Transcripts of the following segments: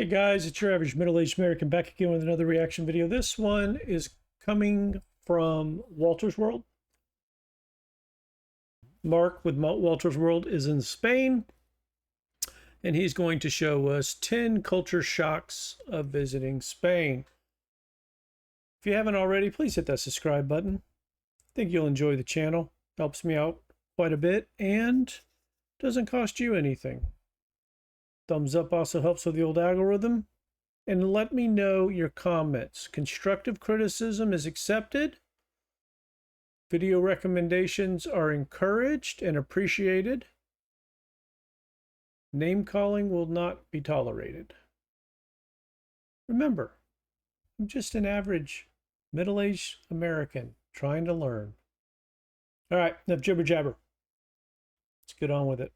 Hey guys, it's your average middle-aged American back again with another reaction video. This one is coming from Walter's World. Mark with Walter's World is in Spain, and he's going to show us 10 culture shocks of visiting Spain. If you haven't already, please hit that subscribe button. I think you'll enjoy the channel. Helps me out quite a bit and doesn't cost you anything. Thumbs up also helps with the old algorithm. And let me know your comments. Constructive criticism is accepted. Video recommendations are encouraged and appreciated. Name calling will not be tolerated. Remember, I'm just an average middle-aged American trying to learn. All right, enough jibber jabber. Let's get on with it.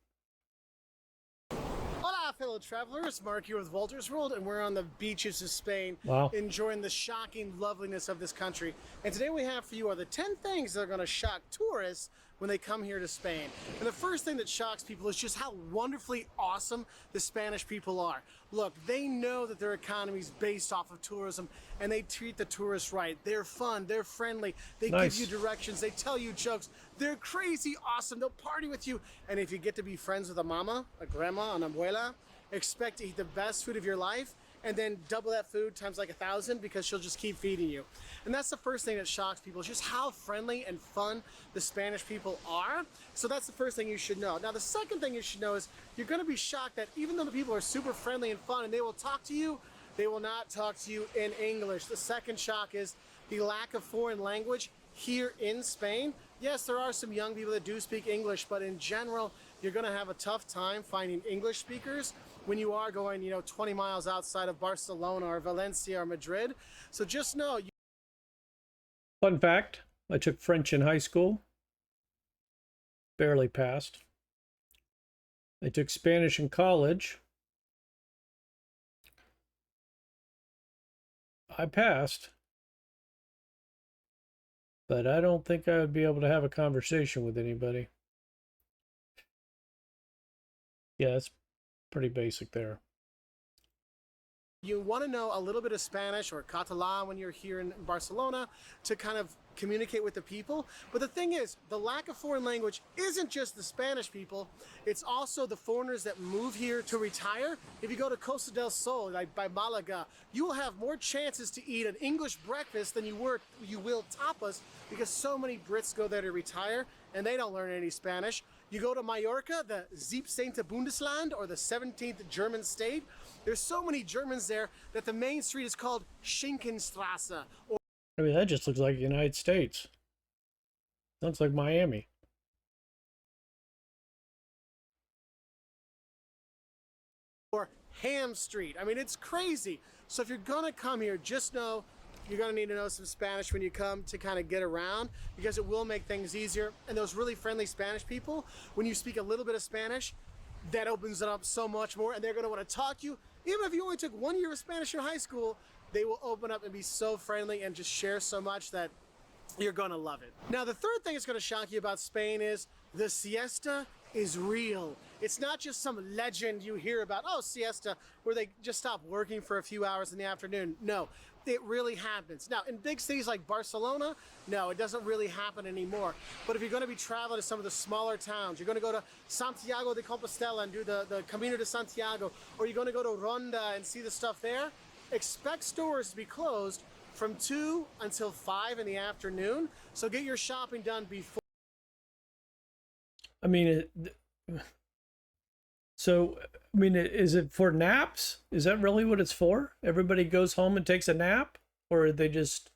Fellow travelers, Mark here with Walter's World, and we're on the beaches of Spain, enjoying the shocking loveliness of this country. And today we have for you are the 10 things that are going to shock tourists when they come here to Spain. And the first thing that shocks people is just how wonderfully awesome the Spanish people are. Look, they know that their economy is based off of tourism, and they treat the tourists right. They're fun, they're friendly, they give you directions, they tell you jokes. They're crazy awesome, they'll party with you. And if you get to be friends with a mama, a grandma, an abuela, expect to eat the best food of your life, and then double that food times like 1,000 because she'll just keep feeding you. And that's the first thing that shocks people, is just how friendly and fun the Spanish people are. So that's the first thing you should know. Now the second thing you should know is you're going to be shocked that even though the people are super friendly and fun and they will talk to you, they will not talk to you in English. The second shock is the lack of foreign language here in Spain. Yes, there are some young people that do speak English, but in general, you're going to have a tough time finding English speakers when you are going, 20 miles outside of Barcelona or Valencia or Madrid. So just know. Fun fact, I took French in high school. Barely passed. I took Spanish in college. I passed. But I don't think I would be able to have a conversation with anybody. Yeah, that's pretty basic there. You want to know a little bit of Spanish or Catalan when you're here in Barcelona to kind of communicate with the people. But the thing is, the lack of foreign language isn't just the Spanish people, it's also the foreigners that move here to retire. If you go to Costa del Sol, like by Malaga, you will have more chances to eat an English breakfast than you will tapas, because so many Brits go there to retire and they don't learn any Spanish. You go to Mallorca, the 17th Bundesland, or the 17th German state. There's so many Germans there that the main street is called Schinkenstrasse. I mean, that just looks like the United States. Looks like Miami. Or Ham Street. I mean, it's crazy. So if you're gonna come here, just know you're gonna need to know some Spanish when you come to kind of get around, because it will make things easier. And those really friendly Spanish people, when you speak a little bit of Spanish, that opens it up so much more, and they're gonna want to talk to you. Even if you only took 1 year of Spanish in high school, they will open up and be so friendly and just share so much that you're gonna love it. Now, the third thing that's gonna shock you about Spain is the siesta is real. It's not just some legend you hear about, oh, siesta, where they just stop working for a few hours in the afternoon. No, it really happens. Now, in big cities like Barcelona, no, it doesn't really happen anymore. But if you're gonna be traveling to some of the smaller towns, you're gonna go to Santiago de Compostela and do the Camino de Santiago, or you're gonna go to Ronda and see the stuff there, expect stores to be closed from 2 until 5 in the afternoon. So get your shopping done before. I mean, is it for naps? Is that really what it's for? Everybody goes home and takes a nap? Or are they just...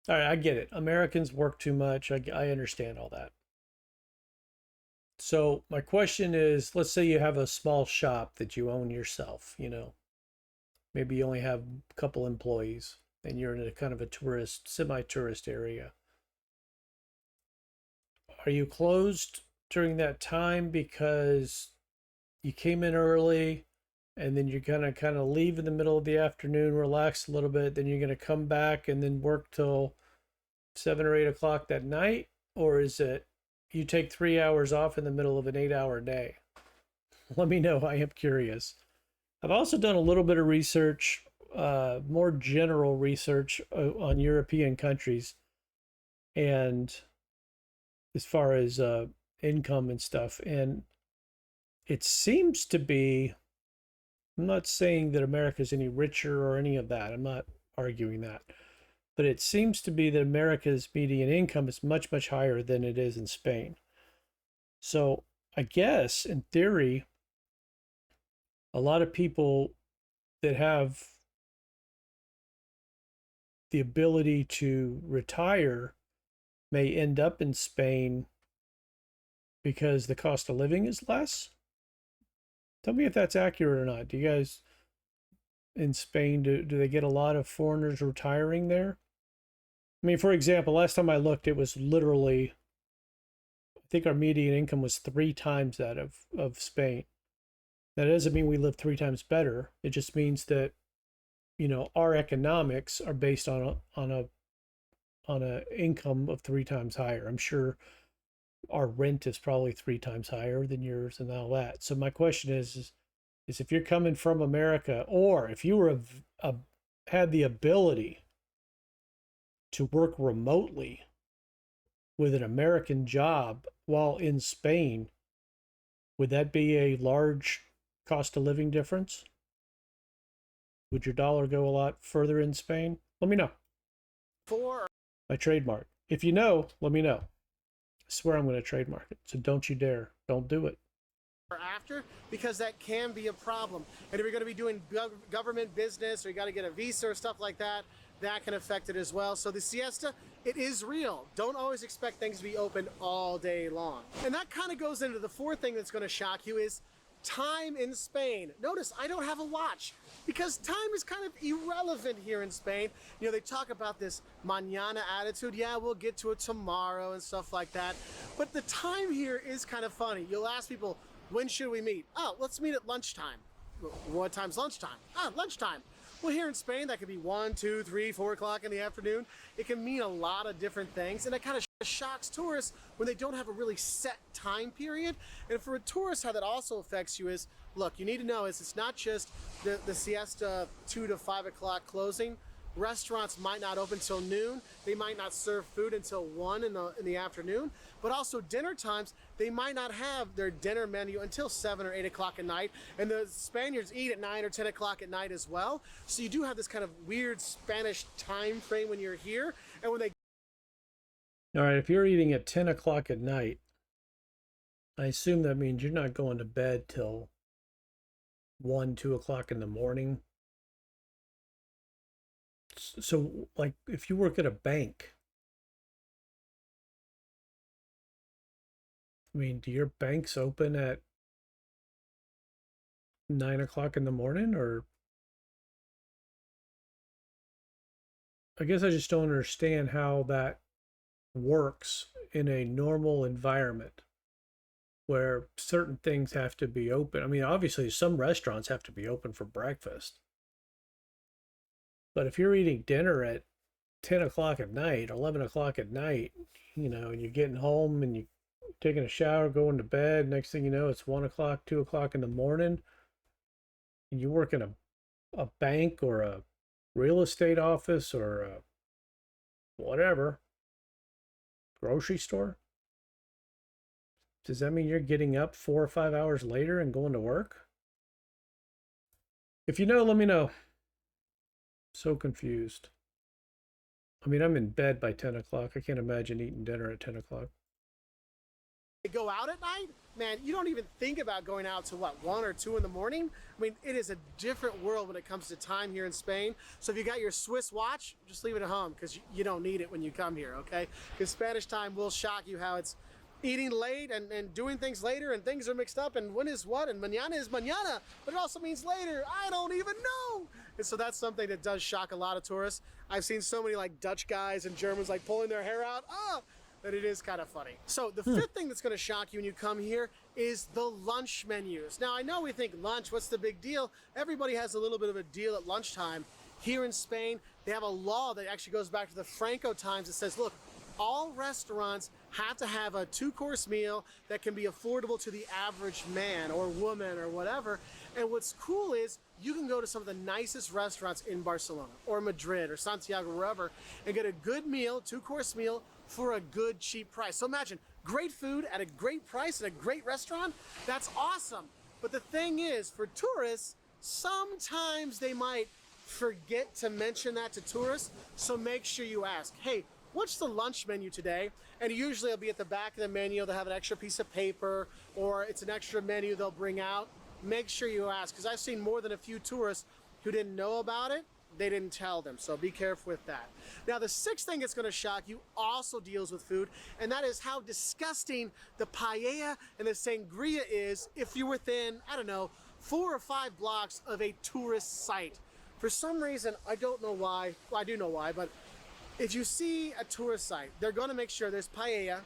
All right, I get it. Americans work too much. I understand all that. So my question is, let's say you have a small shop that you own yourself, Maybe you only have a couple employees and you're in a kind of a semi-tourist area. Are you closed during that time because you came in early and then you're gonna kind of leave in the middle of the afternoon, relax a little bit, then you're gonna come back and then work till 7 or 8 o'clock that night? Or is it you take 3 hours off in the middle of an 8-hour day? Let me know. I am curious. I've also done a little bit of research, more general research on European countries, and as far as income and stuff. And it seems to be, I'm not saying that America's any richer or any of that. I'm not arguing that. But it seems to be that America's median income is much, much higher than it is in Spain. So I guess in theory, a lot of people that have the ability to retire may end up in Spain because the cost of living is less. Tell me if that's accurate or not. Do you guys in Spain, do they get a lot of foreigners retiring there? I mean, for example, last time I looked, it was literally, I think our median income was 3 times that of Spain. That doesn't mean we live 3 times better. It just means that, you know, our economics are based on a income of 3 times higher. I'm sure our rent is probably 3 times higher than yours and all that. So my question is if you're coming from America, or if you were had the ability to work remotely with an American job while in Spain, would that be a large cost of living difference? Would your dollar go a lot further in Spain? Let me know. My trademark. If you know, let me know. I swear I'm going to trademark it. So don't you dare. Don't do it. After, because that can be a problem. And if you're going to be doing government business, or you got to get a visa or stuff like that, that can affect it as well. So the siesta, it is real. Don't always expect things to be open all day long. And that kind of goes into the 4th thing that's going to shock you is time in Spain. Notice I don't have a watch because time is kind of irrelevant here in Spain. You know, they talk about this mañana attitude. Yeah, we'll get to it tomorrow and stuff like that. But the time here is kind of funny. You'll ask people, when should we meet? Oh, let's meet at lunchtime. What time's lunchtime? Ah, lunchtime. Well, here in Spain, that could be 1, 2, 3, 4 o'clock in the afternoon. It can mean a lot of different things, and it kind of shocks tourists when they don't have a really set time period. And for a tourist, how that also affects you is, look, you need to know is it's not just the siesta 2 to 5 o'clock closing. Restaurants might not open till noon. They might not serve food until 1 in the afternoon. But also dinner times, they might not have their dinner menu until 7 or 8 o'clock at night. And the Spaniards eat at 9 or 10 o'clock at night as well. So you do have this kind of weird Spanish time frame when you're here. And when they... All right, if you're eating at 10 o'clock at night, I assume that means you're not going to bed till 1, 2 o'clock in the morning. So, like, if you work at a bank, I mean, do your banks open at 9 o'clock in the morning? Or I guess I just don't understand how that works in a normal environment where certain things have to be open. I mean, obviously, some restaurants have to be open for breakfast. But if you're eating dinner at 10 o'clock at night, 11 o'clock at night, you know, and you're getting home and you're taking a shower, going to bed, next thing you know, it's 1 o'clock, 2 o'clock in the morning, and you work in a bank or a real estate office or a whatever, grocery store, does that mean you're getting up 4 or 5 hours later and going to work? If you know, let me know. So confused. I mean, I'm in bed by 10 o'clock. I can't imagine eating dinner at 10 o'clock. They go out at night, man, you don't even think about going out to what, 1 or 2 in the morning? I mean, it is a different world when it comes to time here in Spain. So if you got your Swiss watch, just leave it at home because you don't need it when you come here, okay? Because Spanish time will shock you how it's eating late and doing things later, and things are mixed up, and when is what, and mañana is mañana, but it also means later. I don't even know. And so that's something that does shock a lot of tourists. I've seen so many like Dutch guys and Germans like pulling their hair out, that it is kind of funny. So the 5th thing that's going to shock you when you come here is the lunch menus. Now, I know we think lunch, what's the big deal? Everybody has a little bit of a deal at lunchtime. Here in Spain, they have a law that actually goes back to the Franco times that says, look, all restaurants have to have a 2-course meal that can be affordable to the average man or woman or whatever. And what's cool is you can go to some of the nicest restaurants in Barcelona or Madrid or Santiago, wherever, and get a good meal, 2-course meal, for a good, cheap price. So imagine great food at a great price at a great restaurant. That's awesome. But the thing is, for tourists, sometimes they might forget to mention that to tourists. So make sure you ask, hey, what's the lunch menu today? And usually it'll be at the back of the menu. They'll have an extra piece of paper, or it's an extra menu they'll bring out. Make sure you ask, because I've seen more than a few tourists who didn't know about it. They didn't tell them, so be careful with that. Now, the 6th thing that's going to shock you also deals with food, and that is how disgusting the paella and the sangria is if you're within, I don't know, 4 or 5 blocks of a tourist site. For some reason, I don't know why, well, I do know why, but if you see a tourist site, they're going to make sure there's paella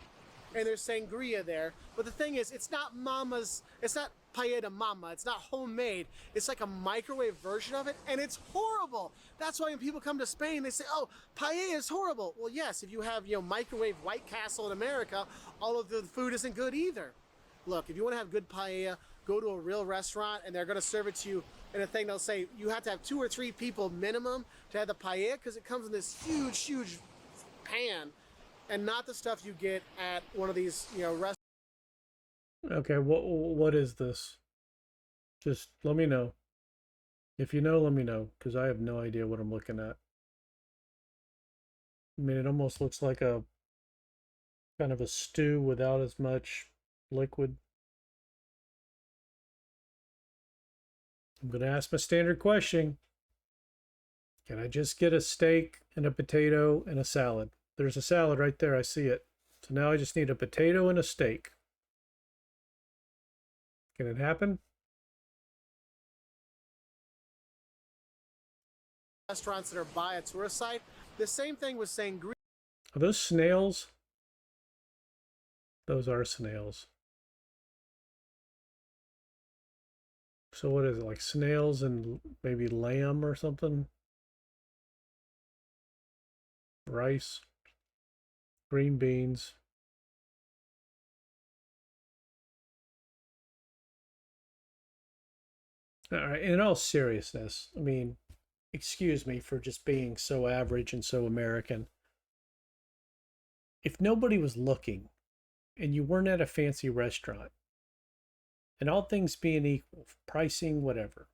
and there's sangria there. But the thing is, it's not paella de mama. It's not homemade. It's like a microwave version of it, and it's horrible. That's why when people come to Spain, they say, oh, paella is horrible. Well, yes, if you have, microwave White Castle in America, all of the food isn't good either. Look, if you want to have good paella, go to a real restaurant, and they're going to serve it to you in a thing. They'll say you have to have 2 or 3 people minimum to have the paella, because it comes in this huge, huge pan, and not the stuff you get at one of these, restaurants. Okay, what is this? Just let me know. If you know, let me know, because I have no idea what I'm looking at. I mean, it almost looks like a kind of a stew without as much liquid. I'm going to ask my standard question. Can I just get a steak and a potato and a salad? There's a salad right there. I see it. So now I just need a potato and a steak. Can it happen? Restaurants that are by a tourist site. The same thing with sangria. Are those snails? Those are snails. So what is it, like snails and maybe lamb or something? Rice, green beans. All right, in all seriousness, I mean, excuse me for just being so average and so American. If nobody was looking and you weren't at a fancy restaurant, and all things being equal, pricing, whatever,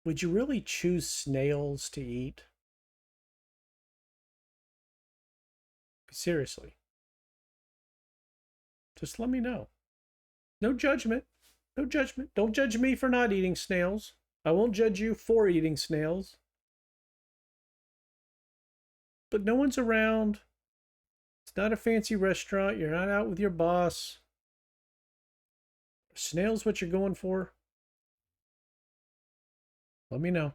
would you really choose snails to eat? Seriously. Just let me know. No judgment. No judgment. Don't judge me for not eating snails. I won't judge you for eating snails. But no one's around. It's not a fancy restaurant. You're not out with your boss. Snails what you're going for? Let me know.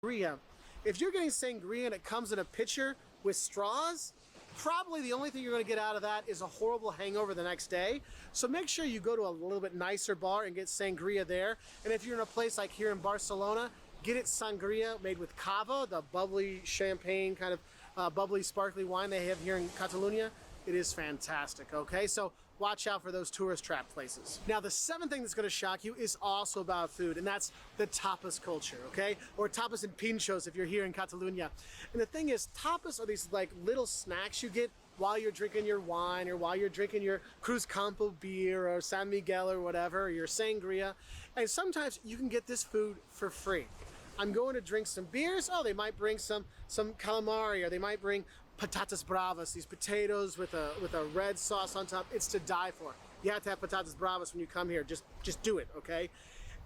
Sangria. If you're getting sangria and it comes in a pitcher with straws, probably the only thing you're going to get out of that is a horrible hangover the next day. So make sure you go to a little bit nicer bar and get sangria there. And if you're in a place like here in Barcelona, get it sangria made with cava, the bubbly champagne kind of bubbly sparkly wine they have here in Catalonia. It is fantastic, okay? So watch out for those tourist trap places. Now, the 7th thing that's going to shock you is also about food, and that's the tapas culture, okay? Or tapas and pinchos if you're here in Catalonia. And the thing is, tapas are these like little snacks you get while you're drinking your wine, or while you're drinking your Cruz Campo beer or San Miguel or whatever, or your sangria. And sometimes you can get this food for free. I'm going to drink some beers. Oh, they might bring some calamari, or they might bring patatas bravas, these potatoes with a red sauce on top. It's to die for. You have to have patatas bravas when you come here. Just do it, okay?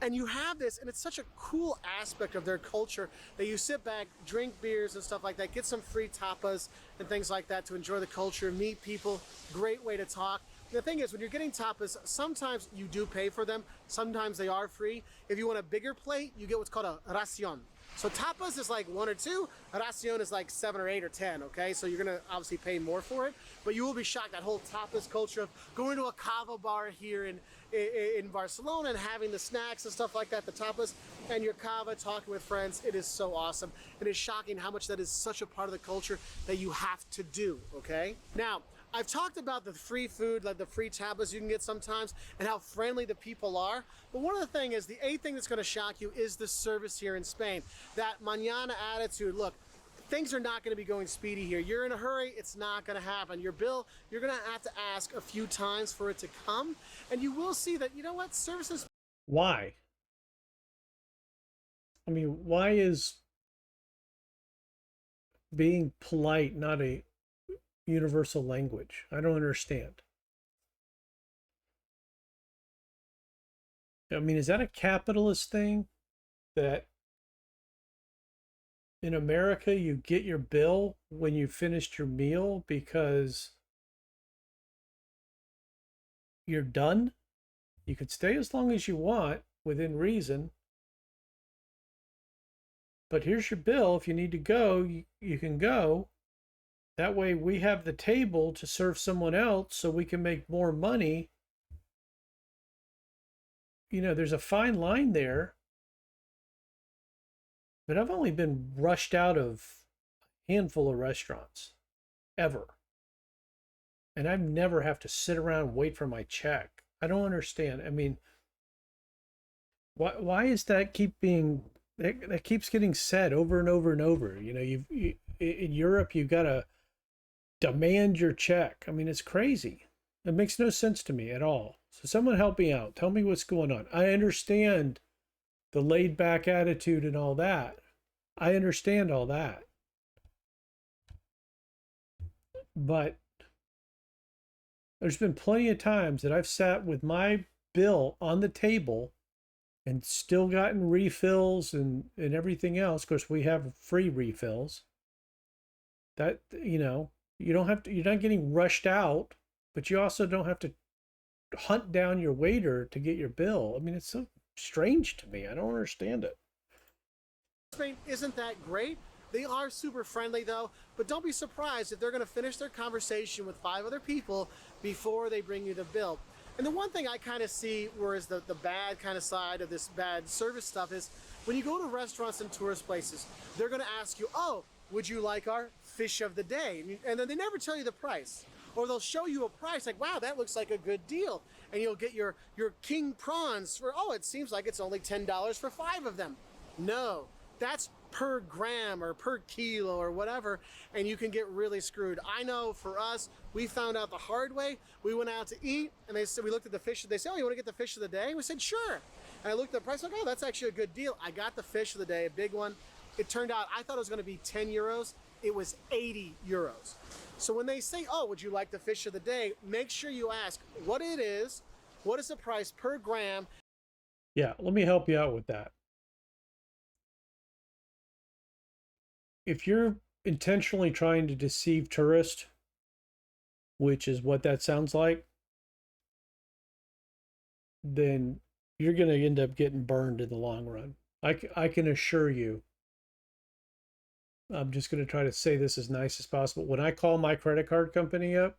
And you have this, and it's such a cool aspect of their culture that you sit back, drink beers and stuff like that, get some free tapas and things like that to enjoy the culture, meet people. Great way to talk. The thing is, when you're getting tapas, sometimes you do pay for them. Sometimes they are free. If you want a bigger plate, you get what's called a ración. So tapas is like 1 or 2, ración is like 7 or 8 or 10, okay? So you're gonna obviously pay more for it, but you will be shocked, that whole tapas culture of going to a cava bar here in Barcelona and having the snacks and stuff like that, the tapas, and your cava, talking with friends. It is so awesome. It is shocking how much that is such a part of the culture that you have to do, okay? Now, I've talked about the free food, like the free tapas you can get sometimes, and how friendly the people are. But one of the things is, the 8th thing that's going to shock you is the service here in Spain. That mañana attitude. Look, things are not going to be going speedy here. You're in a hurry, it's not going to happen. Your bill, you're going to have to ask a few times for it to come. And you will see that, you know what, services... Why? I mean, why is being polite not a universal language? I don't understand. I mean, is that a capitalist thing, that in America you get your bill when you finished your meal because you're done? You could stay as long as you want within reason, but here's your bill. If you need to go, you can go. That way we have the table to serve someone else so we can make more money. You know, there's a fine line there. But I've only been rushed out of a handful of restaurants, ever. And I've never have to sit around and wait for my check. I don't understand. I mean, why is that that keeps getting said over and over and over? You know, in Europe, you've got to demand your check. I mean, it's crazy. It makes no sense to me at all. So someone help me out. Tell me what's going on. I understand the laid back attitude and all that. I understand all that. But there's been plenty of times that I've sat with my bill on the table and still gotten refills and everything else. Of course, we have free refills. That, you know, you don't have to, you're not getting rushed out, but you also don't have to hunt down your waiter to get your bill. I mean, it's so strange to me. I don't understand it. Spain isn't that great. They are super friendly though, but don't be surprised if they're going to finish their conversation with 5 other people before they bring you the bill. And the one thing I kind of see, whereas the bad kind of side of this bad service stuff, is when you go to restaurants and tourist places, they're going to ask you, oh, would you like our fish of the day? And then they never tell you the price. Or they'll show you a price like, wow, that looks like a good deal. And you'll get your king prawns for, oh, it seems like it's only $10 for 5 of them. No, that's per gram or per kilo or whatever, and you can get really screwed. I know for us, we found out the hard way. We went out to eat, and they said, we looked at the fish. They said, oh, you want to get the fish of the day? And we said, sure. And I looked at the price, like, oh, that's actually a good deal. I got the fish of the day, a big one. It turned out, I thought it was going to be 10 euros. It was 80 euros. So when they say, oh, would you like the fish of the day? Make sure you ask what it is, what is the price per gram. Yeah, let me help you out with that. If you're intentionally trying to deceive tourists, which is what that sounds like, then you're going to end up getting burned in the long run. I can assure you. I'm just going to try to say this as nice as possible. When I call my credit card company up,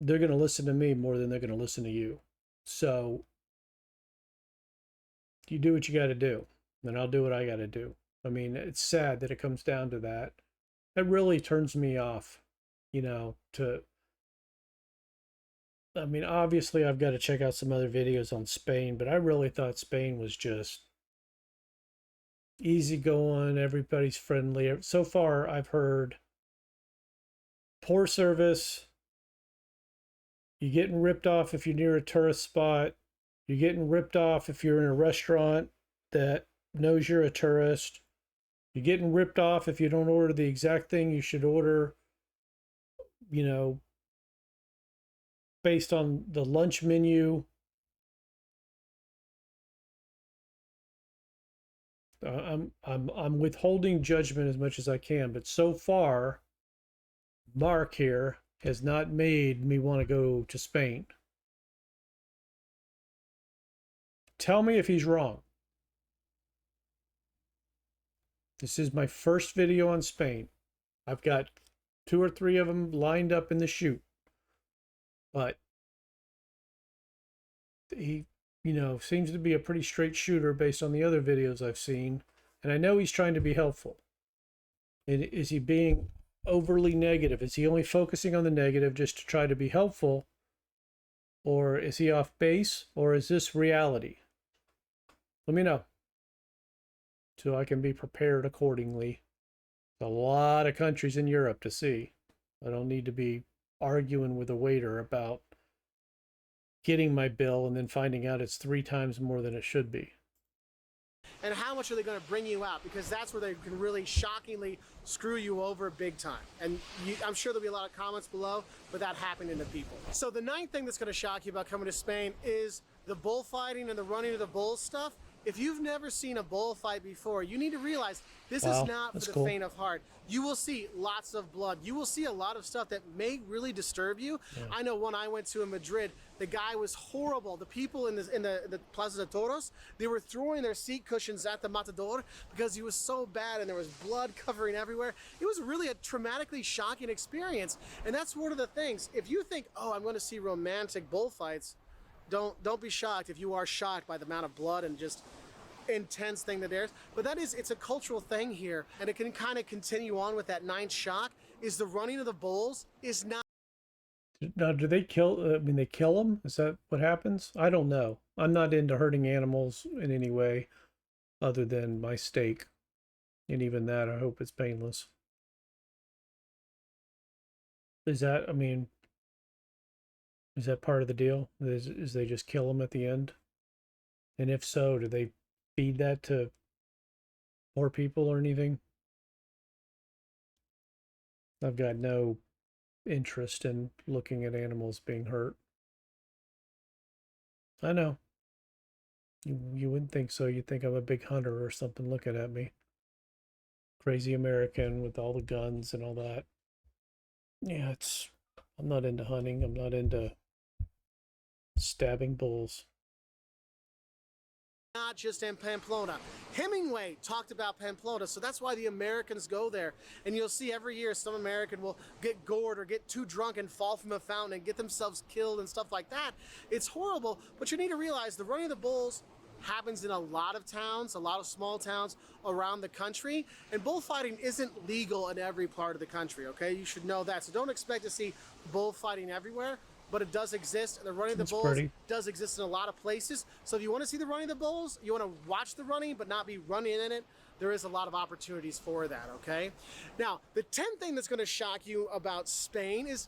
they're going to listen to me more than they're going to listen to you. So you do what you got to do, and I'll do what I got to do. I mean, it's sad that it comes down to that. It really turns me off, you know, I mean, obviously I've got to check out some other videos on Spain, but I really thought Spain was just easy going, everybody's friendly. So far, I've heard poor service. You're getting ripped off if you're near a tourist spot. You're getting ripped off if you're in a restaurant that knows you're a tourist. You're getting ripped off if you don't order the exact thing you should order, you know, based on the lunch menu. I'm withholding judgment as much as I can, but so far, Mark here has not made me want to go to Spain. Tell me if he's wrong. This is my first video on Spain. I've got 2 or 3 of them lined up in the chute. But he, seems to be a pretty straight shooter based on the other videos I've seen. And I know he's trying to be helpful. And is he being overly negative? Is he only focusing on the negative just to try to be helpful? Or is he off base? Or is this reality? Let me know, so I can be prepared accordingly. There's a lot of countries in Europe to see. I don't need to be arguing with a waiter about getting my bill and then finding out it's 3 times more than it should be. And how much are they going to bring you out? Because that's where they can really shockingly screw you over big time. And I'm sure there'll be a lot of comments below, but that happened to people. So the 9th thing that's going to shock you about coming to Spain is the bullfighting and the running of the bulls stuff. If you've never seen a bullfight before, you need to realize this is not for the faint of heart. You will see lots of blood. You will see a lot of stuff that may really disturb you. Yeah. I know one I went to in Madrid, the guy was horrible. The people in the Plaza de Toros, they were throwing their seat cushions at the matador because he was so bad and there was blood covering everywhere. It was really a traumatically shocking experience. And that's one of the things. If you think, oh, I'm going to see romantic bullfights, don't be shocked if you are shocked by the amount of blood and just intense thing that there's. But it's a cultural thing here, and it can kind of continue on with that 9th shock. Is the running of the bulls is not. Now, do they kill? They kill them? Is that what happens? I don't know. I'm not into hurting animals in any way, other than my steak, and even that, I hope it's painless. Is that? Is that part of the deal? Is they just kill them at the end? And if so, do they feed that to poor people or anything? I've got no interest in looking at animals being hurt. I know. You wouldn't think so. You'd think I'm a big hunter or something looking at me. Crazy American with all the guns and all that. Yeah, I'm not into hunting. I'm not into stabbing bulls. Not just in Pamplona. Hemingway talked about Pamplona, so that's why the Americans go there. And you'll see every year some American will get gored or get too drunk and fall from a fountain and get themselves killed and stuff like that. It's horrible, but you need to realize the running of the bulls happens in a lot of towns, a lot of small towns around the country, and bullfighting isn't legal in every part of the country, okay? You should know that. So don't expect to see bullfighting everywhere, but it does exist, and the running of the bulls does exist in a lot of places. So if you want to see the running of the bulls, you want to watch the running but not be running in it, there is a lot of opportunities for that, okay? Now, the 10th thing that's going to shock you about Spain is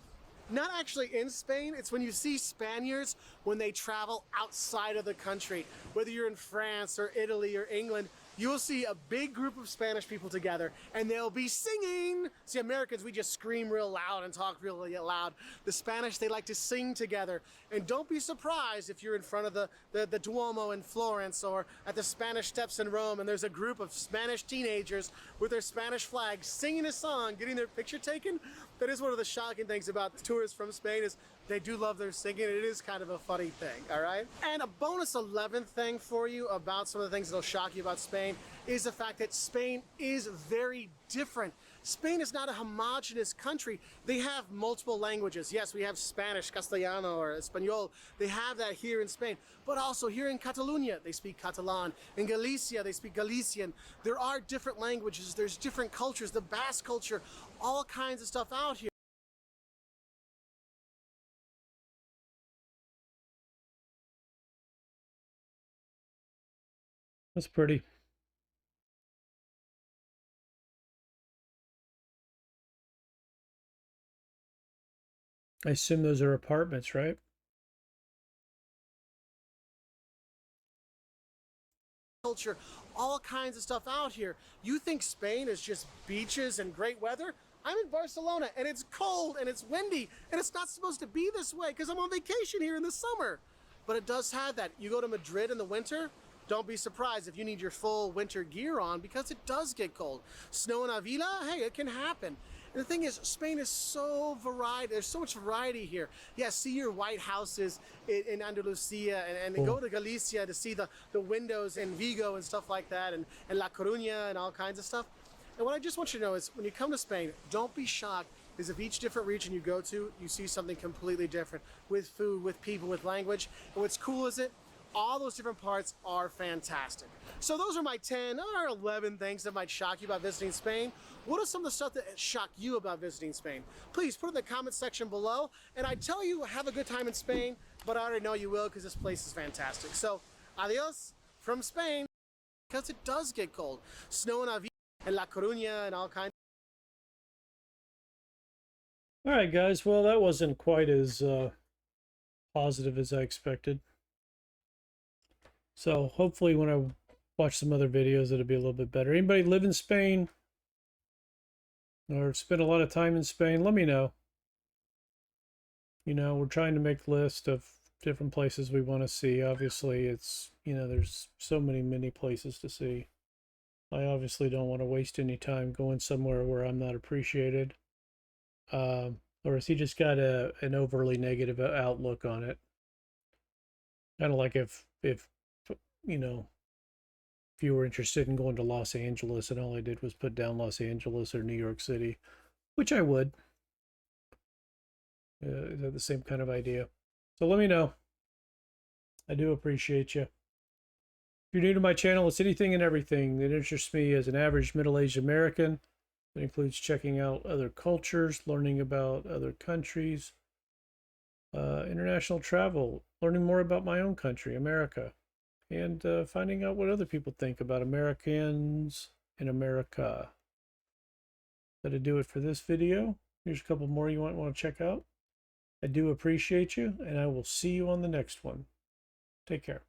not actually in Spain. It's when you see Spaniards when they travel outside of the country. Whether you're in France or Italy or England, you will see a big group of Spanish people together and they'll be singing. See, Americans, we just scream real loud and talk really loud. The Spanish, they like to sing together. And don't be surprised if you're in front of the Duomo in Florence or at the Spanish Steps in Rome and there's a group of Spanish teenagers with their Spanish flags singing a song, getting their picture taken. That is one of the shocking things about tourists from Spain is they do love their singing. It is kind of a funny thing, all right? And a bonus 11th thing for you about some of the things that'll shock you about Spain is the fact that Spain is very different. Spain is not a homogenous country. They have multiple languages. Yes, we have Spanish, Castellano, or Espanol. They have that here in Spain. But also here in Catalonia, they speak Catalan. In Galicia, they speak Galician. There are different languages. There's different cultures, the Basque culture, all kinds of stuff out here. That's pretty. I assume those are apartments, right? Culture, all kinds of stuff out here. You think Spain is just beaches and great weather? I'm in Barcelona and it's cold and it's windy and it's not supposed to be this way because I'm on vacation here in the summer. But it does have that. You go to Madrid in the winter, don't be surprised if you need your full winter gear on because it does get cold. Snow in Avila, hey, it can happen. And the thing is, Spain is so varied. There's so much variety here. Yeah, see your white houses in Andalusia and go to Galicia to see the windows in Vigo and stuff like that and La Coruña and all kinds of stuff. And what I just want you to know is when you come to Spain, don't be shocked, because if each different region you go to, you see something completely different with food, with people, with language. And what's cool is all those different parts are fantastic. So those are my 10 or 11 things that might shock you about visiting Spain. What are some of the stuff that shock you about visiting Spain? Please put it in the comment section below. And I tell you, have a good time in Spain, but I already know you will because this place is fantastic. So adios from Spain, because it does get cold. Snow in Avila and La Coruña and all kinds. All right, guys. Well, that wasn't quite as positive as I expected. So hopefully when I watch some other videos, it'll be a little bit better. Anybody live in Spain or spend a lot of time in Spain? Let me know. You know, we're trying to make a list of different places we want to see. Obviously, it's, you know, there's so many places to see. I obviously don't want to waste any time going somewhere where I'm not appreciated. Or has he just got an overly negative outlook on it? Kind of like if you know, if you were interested in going to Los Angeles and all I did was put down Los Angeles or New York City, which I would. Is that the same kind of idea? So let me know. I do appreciate you. If you're new to my channel, it's anything and everything that interests me as an average middle-aged American. That includes checking out other cultures, learning about other countries, international travel, learning more about my own country, America, and finding out what other people think about Americans in America. That'll do it for this video. Here's a couple more you might want to check out. I do appreciate you, and I will see you on the next one. Take care.